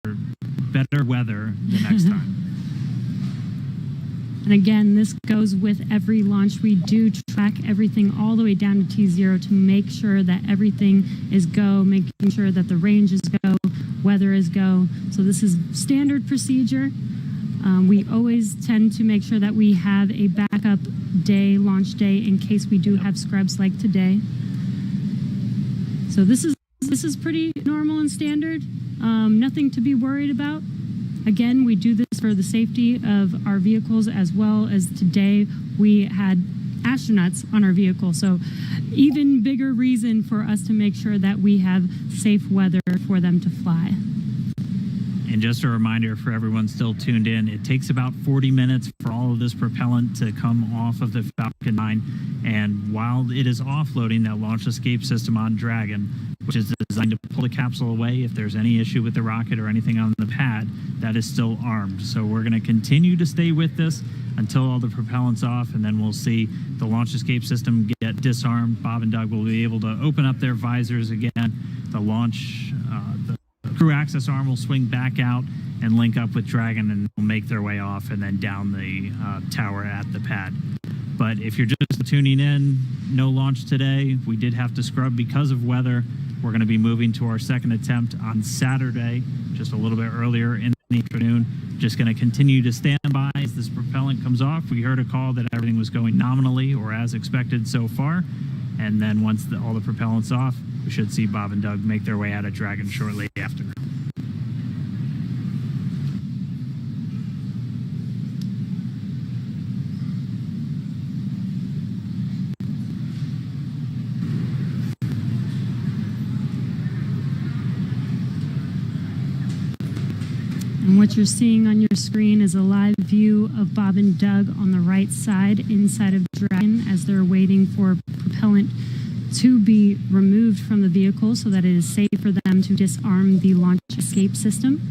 better weather the next time. And again, this goes with every launch. We do track everything all the way down to T0 to make sure that everything is go, making sure that the range is go, weather is go. So this is standard procedure. We always tend to make sure that we have a backup day, launch day, in case we do have scrubs like today. So this is pretty normal and standard. Nothing to be worried about. Again, we do this for the safety of our vehicles, as well as today we had astronauts on our vehicle. So even bigger reason for us to make sure that we have safe weather for them to fly. And just a reminder for everyone still tuned in, it takes about 40 minutes for all of this propellant to come off of the Falcon 9. And while it is offloading, that launch escape system on Dragon, which is designed to pull the capsule away if there's any issue with the rocket or anything on the pad, that is still armed. So we're going to continue to stay with this until all the propellant's off, and then we'll see the launch escape system get disarmed. Bob and Doug will be able to open up their visors again. The launch, the crew access arm will swing back out and link up with Dragon, and will make their way off and then down the tower at the pad. But if you're just tuning in, no launch today. We did have to scrub because of weather. We're going to be moving to our second attempt on Saturday, just a little bit earlier in the afternoon. Just going to continue to stand by as this propellant comes off. We heard a call that everything was going nominally or as expected so far. And then once all the propellant's off, we should see Bob and Doug make their way out of Dragon shortly after. And what you're seeing on your screen is a live view of Bob and Doug on the right side inside of Dragon as they're waiting for propellant to be removed from the vehicle so that it is safe for them to disarm the launch escape system.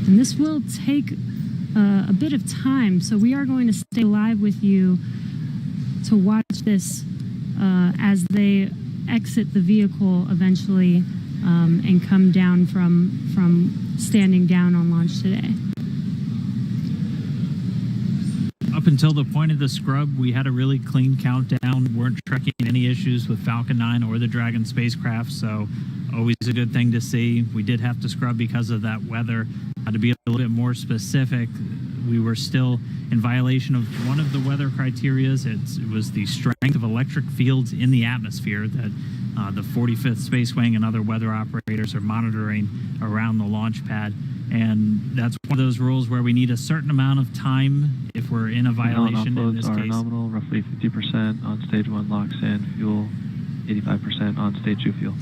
And this will take a bit of time, so we are going to stay live with you to watch this as they exit the vehicle eventually and come down from standing down on launch today. Up until the point of the scrub, we had a really clean countdown. Weren't tracking any issues with Falcon 9 or the Dragon spacecraft, so always a good thing to see. We did have to scrub because of that weather. To be a little bit more specific, we were still in violation of one of the weather criterias. It was the strength of electric fields in the atmosphere that the 45th Space Wing and other weather operators are monitoring around the launch pad. And that's one of those rules where we need a certain amount of time if we're in a violation. In this case, are nominal, roughly 50% on stage 1 LOX and fuel, 85% on stage 2 fuel.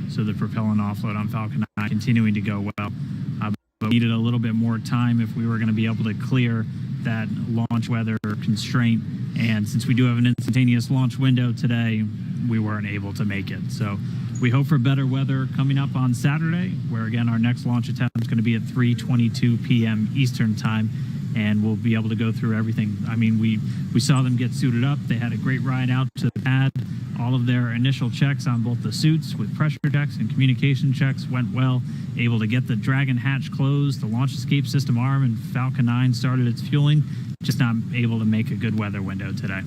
So the propellant offload on Falcon 9 continuing to go well. But we needed a little bit more time if we were going to be able to clear that launch weather constraint. And since we do have an instantaneous launch window today, we weren't able to make it. So we hope for better weather coming up on Saturday, where again our next launch attempt is going to be at 3:22 p.m. Eastern time, and we'll be able to go through everything. I mean, we saw them get suited up. They had a great ride out to the pad. All of their initial checks on both the suits with pressure checks and communication checks went well. Able to get the Dragon hatch closed, the launch escape system arm, and Falcon 9 started its fueling. Just not able to make a good weather window today.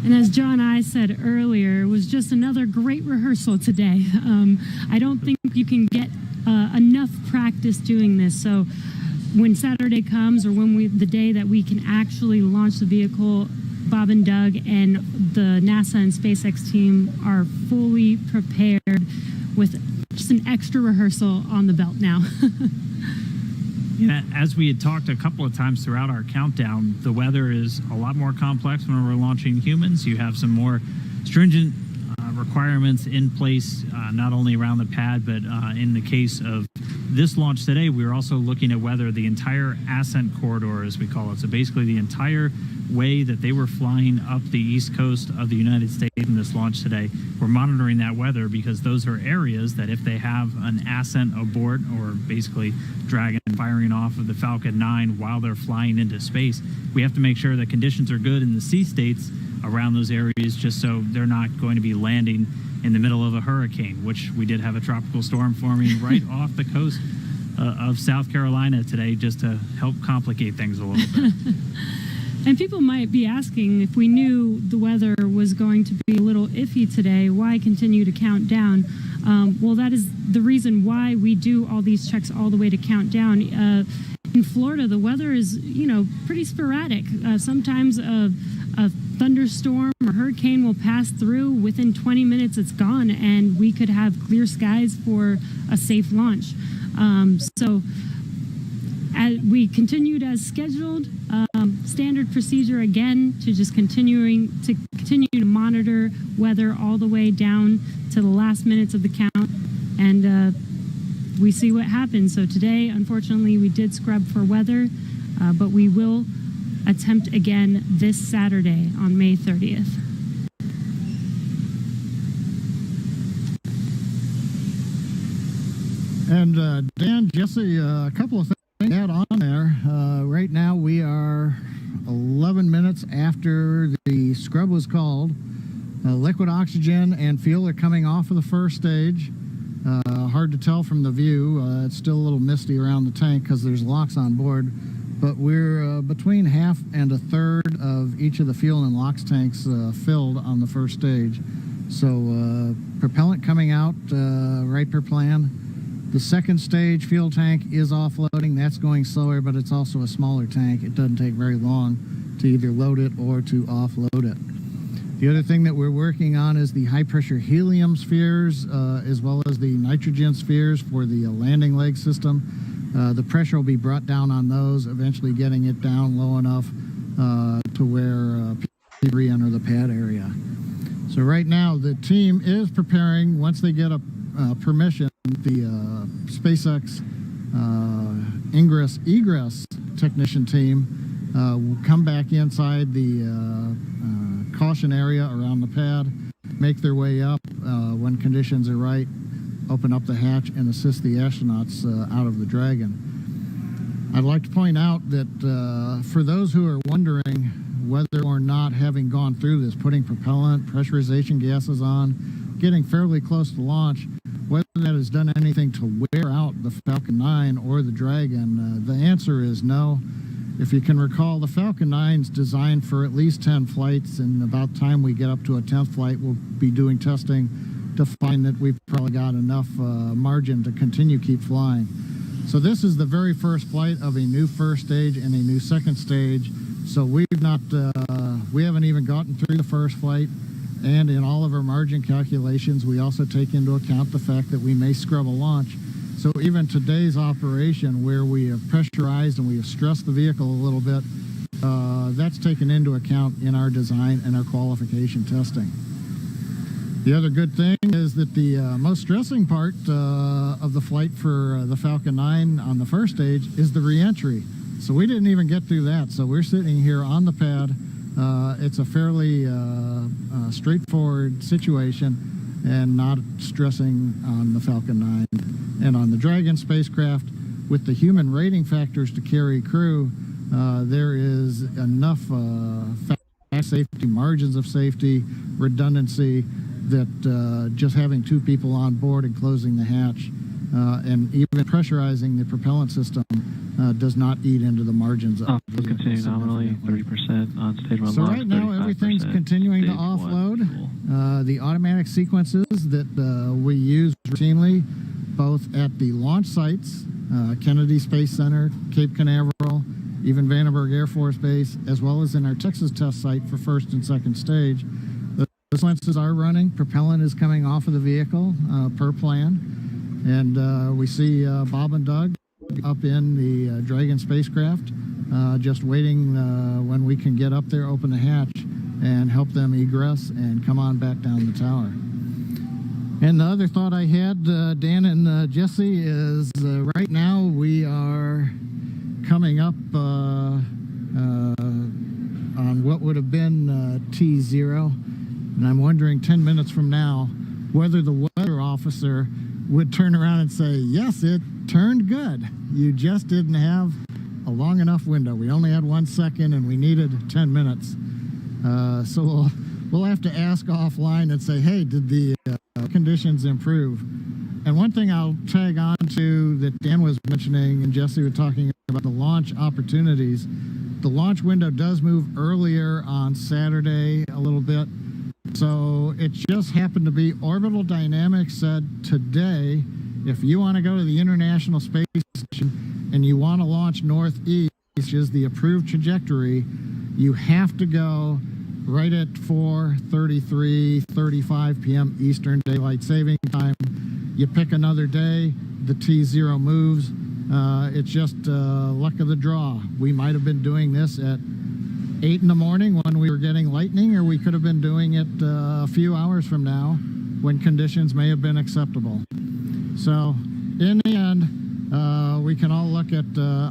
And as John I said earlier, it was just another great rehearsal today. I don't think you can get enough practice doing this. So when Saturday comes, or when the day that we can actually launch the vehicle, Bob and Doug and the NASA and SpaceX team are fully prepared with just an extra rehearsal on the belt now. Yeah, as we had talked a couple of times throughout our countdown, the weather is a lot more complex when we're launching humans. You have some more stringent requirements in place, not only around the pad, but in the case of this launch today, we were also looking at whether the entire ascent corridor, as we call it, so basically the entire way that they were flying up the east coast of the United States in this launch today, we're monitoring that weather because those are areas that if they have an ascent abort, or basically Dragon firing off of the Falcon 9 while they're flying into space, we have to make sure that conditions are good in the sea states around those areas, just so they're not going to be landing in the middle of a hurricane, which we did have a tropical storm forming right off the coast of South Carolina today, just to help complicate things a little bit. And people might be asking, if we knew the weather was going to be a little iffy today, why continue to count down? Well, that is the reason why we do all these checks all the way to count down. In Florida, the weather is, pretty sporadic. Sometimes a thunderstorm or hurricane will pass through. Within 20 minutes, it's gone, and we could have clear skies for a safe launch. So we continued as scheduled. Standard procedure again to just continue to monitor weather all the way down to the last minutes of the count, and we see what happens. So today, unfortunately, we did scrub for weather, but we will attempt again this Saturday on May 30th. And Dan, Jesse, a couple of things to add on there. Right now we are 11 minutes after the scrub was called. Liquid oxygen and fuel are coming off of the first stage. Hard to tell from the view. It's still a little misty around the tank because there's locks on board. But we're between half and a third of each of the fuel and LOX tanks filled on the first stage. So propellant coming out right per plan. The second stage fuel tank is offloading. That's going slower, but it's also a smaller tank. It doesn't take very long to either load it or to offload it. The other thing that we're working on is the high-pressure helium spheres, as well as the nitrogen spheres for the landing leg system. The pressure will be brought down on those, eventually getting it down low enough to where people re-enter the pad area. So right now, the team is preparing, once they get a permission, the SpaceX ingress-egress technician team will come back inside the caution area around the pad, make their way up when conditions are right, open up the hatch and assist the astronauts out of the Dragon. I'd like to point out that for those who are wondering whether or not, having gone through this, putting propellant, pressurization gases on, getting fairly close to launch, whether that has done anything to wear out the Falcon 9 or the Dragon, the answer is no. If you can recall, the Falcon 9 is designed for at least 10 flights, and about the time we get up to a 10th flight, we'll be doing testing to find that we've probably got enough margin to keep flying. So this is the very first flight of a new first stage and a new second stage. So we haven't even gotten through the first flight. And in all of our margin calculations, we also take into account the fact that we may scrub a launch. So even today's operation, where we have pressurized and we have stressed the vehicle a little bit, that's taken into account in our design and our qualification testing. The other good thing is that the most stressing part of the flight for the Falcon 9 on the first stage is the re-entry. So we didn't even get through that. So we're sitting here on the pad. It's a fairly straightforward situation and not stressing on the Falcon 9. And on the Dragon spacecraft, with the human rating factors to carry crew, there is enough safety, margins of safety, redundancy, that just having two people on board and closing the hatch and even pressurizing the propellant system does not eat into the margins of the continue nominally 30% on stage 1 So launch, right now everything's continuing to stage offload. The automatic sequences that we use routinely, both at the launch sites, Kennedy Space Center, Cape Canaveral, even Vandenberg Air Force Base, as well as in our Texas test site for first and second stage. The sequences are running. Propellant is coming off of the vehicle per plan. And we see Bob and Doug up in the Dragon spacecraft, just waiting when we can get up there, open the hatch, and help them egress and come on back down the tower. And the other thought I had, Dan and Jesse, is right now we are coming up on what would have been T0, and I'm wondering 10 minutes from now whether the weather officer would turn around and say, yes, it turned good. You just didn't have a long enough window. We only had 1 second and we needed 10 minutes. So we'll have to ask offline and say, hey, did the conditions improve? And one thing I'll tag on to that Dan was mentioning and Jesse was talking about the launch opportunities. The launch window does move earlier on Saturday a little bit. So it just happened to be Orbital Dynamics said today, if you want to go to the International Space Station and you want to launch northeast, which is the approved trajectory, you have to go right at 4:35 p.m. Eastern Daylight Saving Time. You pick another day, the T0 moves. It's just luck of the draw. We might have been doing this at 8 in the morning when we were getting lightning, or we could have been doing it a few hours from now when conditions may have been acceptable. So in the end, we can all look at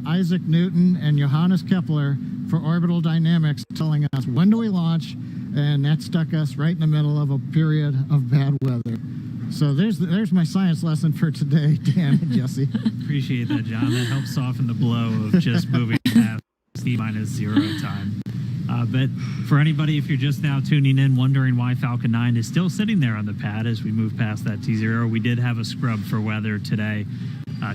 Isaac Newton and Johannes Kepler for orbital dynamics telling us when do we launch, and that stuck us right in the middle of a period of bad weather. So there's my science lesson for today, Dan and Jesse. Appreciate that, John. That helps soften the blow of just moving past T-0 time. But for anybody, if you're just now tuning in, wondering why Falcon 9 is still sitting there on the pad as we move past that T0, we did have a scrub for weather today,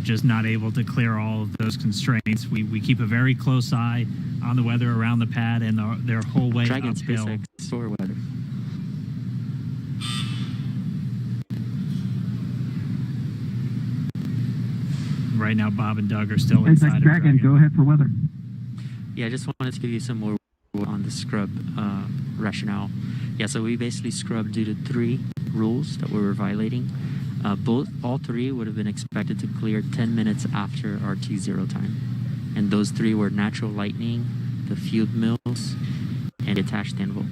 just not able to clear all of those constraints. We keep a very close eye on the weather around the pad and their whole way Dragon uphill. SpaceX store weather. Right now, Bob and Doug are still inside of Dragon, go ahead for weather. Yeah, I just wanted to give you some more on the scrub rationale. Yeah, so we basically scrubbed due to 3 rules that we were violating. All 3 would have been expected to clear 10 minutes after our T0 time. And those 3 were natural lightning, the field mills, and attached anvil.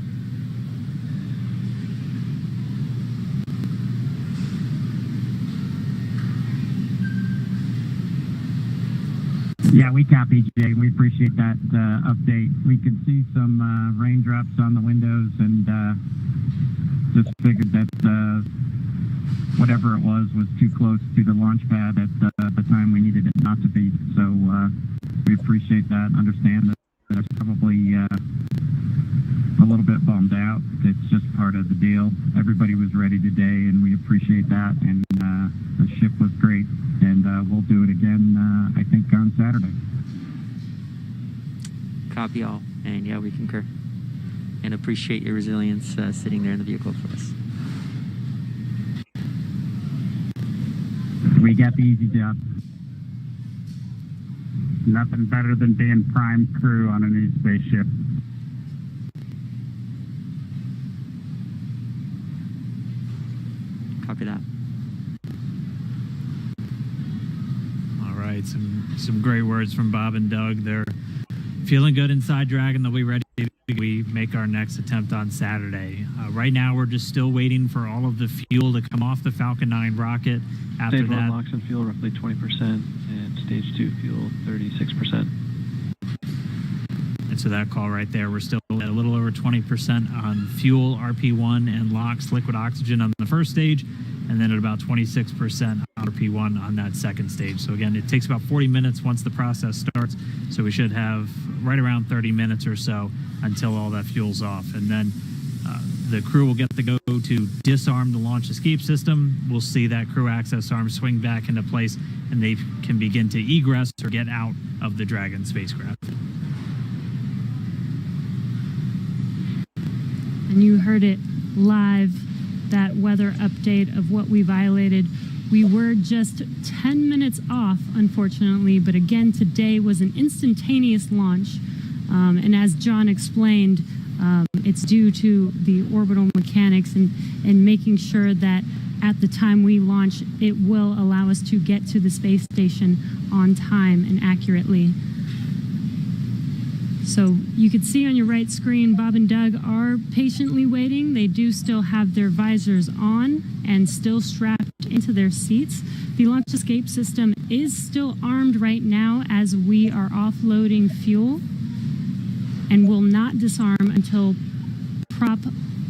Yeah, we copy, Jay. We appreciate that update. We could see some raindrops on the windows, and just figured that whatever it was too close to the launch pad at the time we needed it not to be. So we appreciate that. Understand that there's probably a little bit bummed out. It's just part of the deal. Everybody was ready today, and we appreciate that. And the ship was great. And we'll do it again, I think, on Saturday. Copy all. And yeah, we concur. And appreciate your resilience sitting there in the vehicle for us. We got the easy job. Nothing better than being prime crew on a new spaceship. Copy that. All right, some great words from Bob and Doug. They're feeling good inside Dragon. They'll be ready to make our next attempt on Saturday. Right now, we're just still waiting for all of the fuel to come off the Falcon 9 rocket. After Stage 1 that, LOX and fuel roughly 20%, and Stage 2 fuel 36%. and so that call right there, we're still at a little over 20% on fuel, RP1, and LOX, liquid oxygen on the first stage, and then at about 26% RP1 on that second stage. So again, it takes about 40 minutes once the process starts. So we should have right around 30 minutes or so until all that fuel's off. And then the crew will get to go to disarm the launch escape system. We'll see that crew access arm swing back into place, and they can begin to egress or get out of the Dragon spacecraft. And you heard it live, that weather update of what we violated. We were just 10 minutes off, unfortunately, but again, today was an instantaneous launch. And as John explained, it's due to the orbital mechanics and making sure that at the time we launch, it will allow us to get to the space station on time and accurately. So you can see on your right screen, Bob and Doug are patiently waiting. They do still have their visors on and still strapped into their seats. The launch escape system is still armed right now as we are offloading fuel, and will not disarm until prop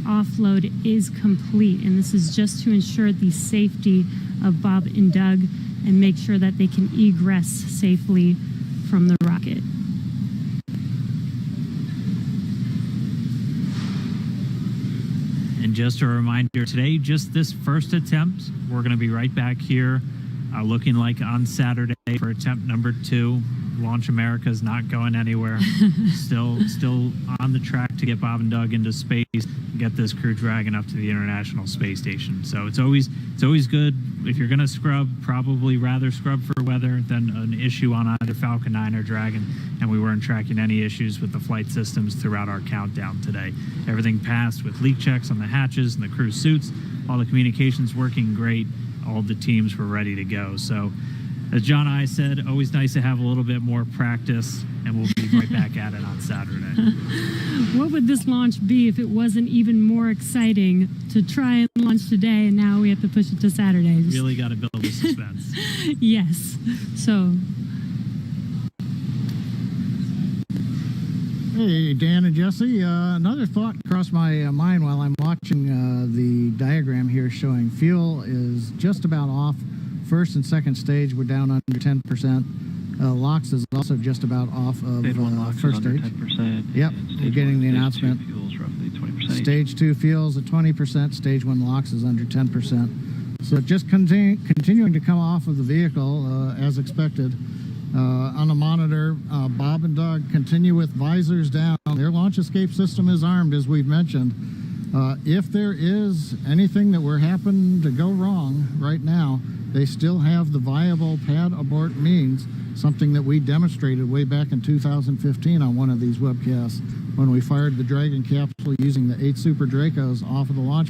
offload is complete. And this is just to ensure the safety of Bob and Doug and make sure that they can egress safely from the rocket. And just a reminder today, just this first attempt, we're going to be right back here looking like on Saturday for attempt number 2. Launch America is not going anywhere. still on the track to get Bob and Doug into space, get this Crew Dragon up to the International Space Station. So it's always good if you're going to scrub, probably rather scrub for weather than an issue on either Falcon 9 or Dragon. And we weren't tracking any issues with the flight systems throughout our countdown today. Everything passed with leak checks on the hatches and the crew suits. All the communications working great. All the teams were ready to go. So as John and I said, always nice to have a little bit more practice, and we'll be right back at it on Saturday. What would this launch be if it wasn't even more exciting to try and launch today, and now we have to push it to Saturday? Really got to build the suspense. Yes. So. Hey, Dan and Jesse. Another thought crossed my mind while I'm watching the diagram here showing fuel is just about off. First and second stage, we're down under 10%. LOX is also just about off of Stage 1 LOX first is under stage. 10%. Yep, and we're getting the stage announcement. 2 fuels roughly 20%. Stage 2 fuels at 20%. Stage 1 LOX is under 10%. So just continuing to come off of the vehicle as expected. On the monitor, Bob and Doug continue with visors down. Their launch escape system is armed, as we've mentioned. If there is anything that were happen to go wrong right now, they still have the viable pad abort means, something that we demonstrated way back in 2015 on one of these webcasts when we fired the Dragon capsule using the 8 Super Dracos off of the launch